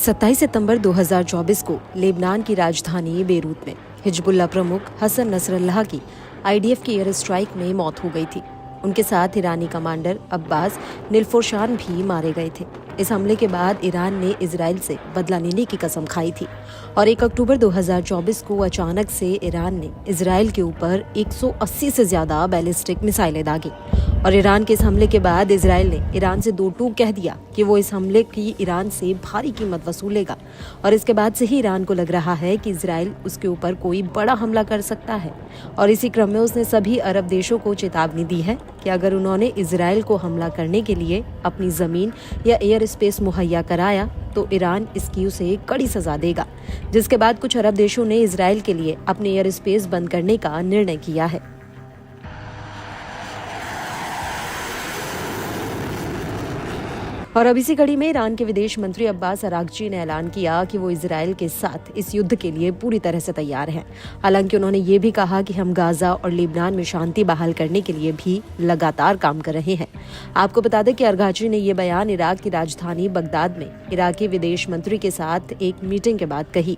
27 सितंबर 2024 को लेबनान की राजधानी बेरूत में हिजबुल्लाह प्रमुख हसन नसरल्लाह की आईडीएफ की एयर स्ट्राइक में मौत हो गई थी। उनके साथ ईरानी कमांडर अब्बास निलफोरशान भी मारे गए थे। इस हमले के बाद ईरान ने इजराइल से बदला लेने की कसम खाई थी और 1 अक्टूबर 2024 को अचानक से ईरान ने इजराइल के ऊपर 180 से ज्यादा बैलिस्टिक मिसाइलें दागी और ईरान के इस हमले के बाद इजराइल ने ईरान से दो टूक कह दिया कि वो इस हमले की ईरान से भारी कीमत वसूलेगा और इसके बाद से ही ईरान को लग रहा है कि इजराइल उसके ऊपर कोई बड़ा हमला कर सकता है और इसी क्रम में उसने सभी अरब देशों को चेतावनी दी है कि अगर उन्होंने इजराइल को हमला करने के लिए अपनी जमीन या एयर स्पेस मुहैया कराया तो ईरान इसकी उसे कड़ी सजा देगा, जिसके बाद कुछ अरब देशों ने इजराइल के लिए अपने एयर स्पेस बंद करने का निर्णय किया है। और अब इसी कड़ी में ईरान के विदेश मंत्री अब्बास अरागची ने ऐलान किया कि वो इजराइल के साथ इस युद्ध के लिए पूरी तरह से तैयार हैं। हालांकि उन्होंने ये भी कहा कि हम गाजा और लेबनान में शांति बहाल करने के लिए भी लगातार काम कर रहे हैं। आपको बता दें कि अरागची ने ये बयान इराक की राजधानी बगदाद में इराकी विदेश मंत्री के साथ एक मीटिंग के बाद कही।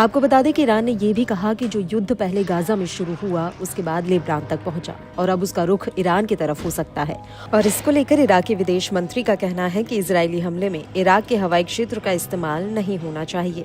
आपको बता दें कि ईरान ने यह भी कहा कि जो युद्ध पहले गाजा में शुरू हुआ उसके बाद लेबनान तक पहुंचा और अब उसका रुख ईरान की तरफ हो सकता है। और इसको लेकर इराकी विदेश मंत्री का कहना है कि इजरायली हमले में इराक के हवाई क्षेत्र का इस्तेमाल नहीं होना चाहिए।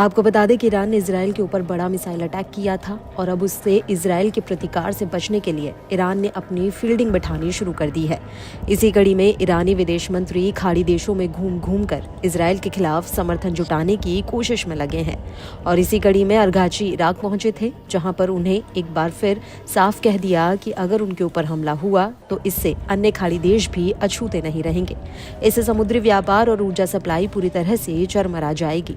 आपको बता दें कि ईरान ने इजराइल के ऊपर बड़ा मिसाइल अटैक किया था और अब उससे इजराइल के प्रतिकार से बचने के लिए ईरान ने अपनी फील्डिंग बैठानी शुरू कर दी है। इसी कड़ी में ईरानी विदेश मंत्री खाड़ी देशों में घूम घूम कर इजराइल के खिलाफ समर्थन जुटाने की कोशिश में लगे हैं और इसी कड़ी में अरागची इराक पहुंचे थे, जहां पर उन्हें एक बार फिर साफ कह दिया कि अगर उनके ऊपर हमला हुआ तो इससे अन्य खाड़ी देश भी अछूते नहीं रहेंगे। इससे समुद्री व्यापार और ऊर्जा सप्लाई पूरी तरह से चरमरा जाएगी।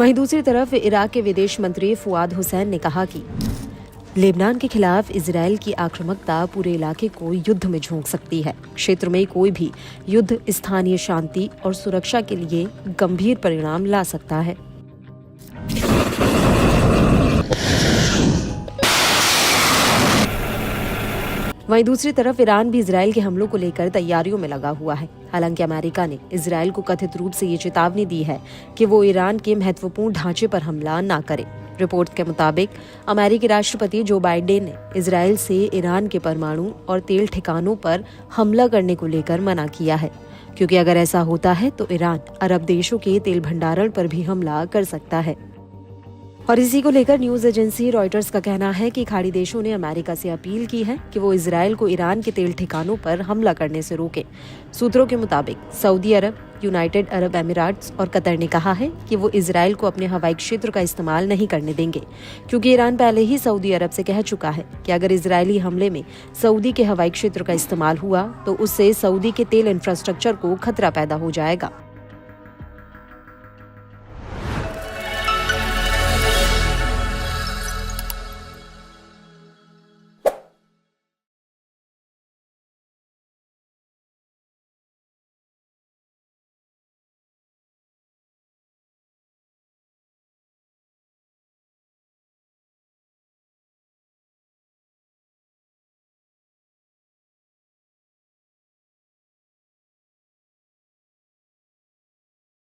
वहीं दूसरी तरफ इराक के विदेश मंत्री फुआद हुसैन ने कहा कि लेबनान के खिलाफ इजराइल की आक्रामकता पूरे इलाके को युद्ध में झोंक सकती है। क्षेत्र में कोई भी युद्ध स्थानीय शांति और सुरक्षा के लिए गंभीर परिणाम ला सकता है। वहीं दूसरी तरफ ईरान भी इजराइल के हमलों को लेकर तैयारियों में लगा हुआ है। हालांकि अमेरिका ने इजराइल को कथित रूप से ये चेतावनी दी है कि वो ईरान के महत्वपूर्ण ढांचे पर हमला ना करे। रिपोर्ट के मुताबिक अमेरिकी राष्ट्रपति जो बाइडेन ने इजराइल से ईरान के परमाणु और तेल ठिकानों पर हमला करने को लेकर मना किया है, क्योंकि अगर ऐसा होता है तो ईरान अरब देशों के तेल भंडारण पर भी हमला कर सकता है। और इसी को लेकर न्यूज एजेंसी रॉयटर्स का कहना है कि खाड़ी देशों ने अमेरिका से अपील की है कि वो इजराइल को ईरान के तेल ठिकानों पर हमला करने से रोके। सूत्रों के मुताबिक सऊदी अरब, यूनाइटेड अरब एमिरेट्स और कतर ने कहा है कि वो इजराइल को अपने हवाई क्षेत्र का इस्तेमाल नहीं करने देंगे, क्योंकि ईरान पहले ही सऊदी अरब से कह चुका है कि अगर इजरायली हमले में सऊदी के हवाई क्षेत्र का इस्तेमाल हुआ तो उससे सऊदी के तेल इंफ्रास्ट्रक्चर को खतरा पैदा हो जाएगा।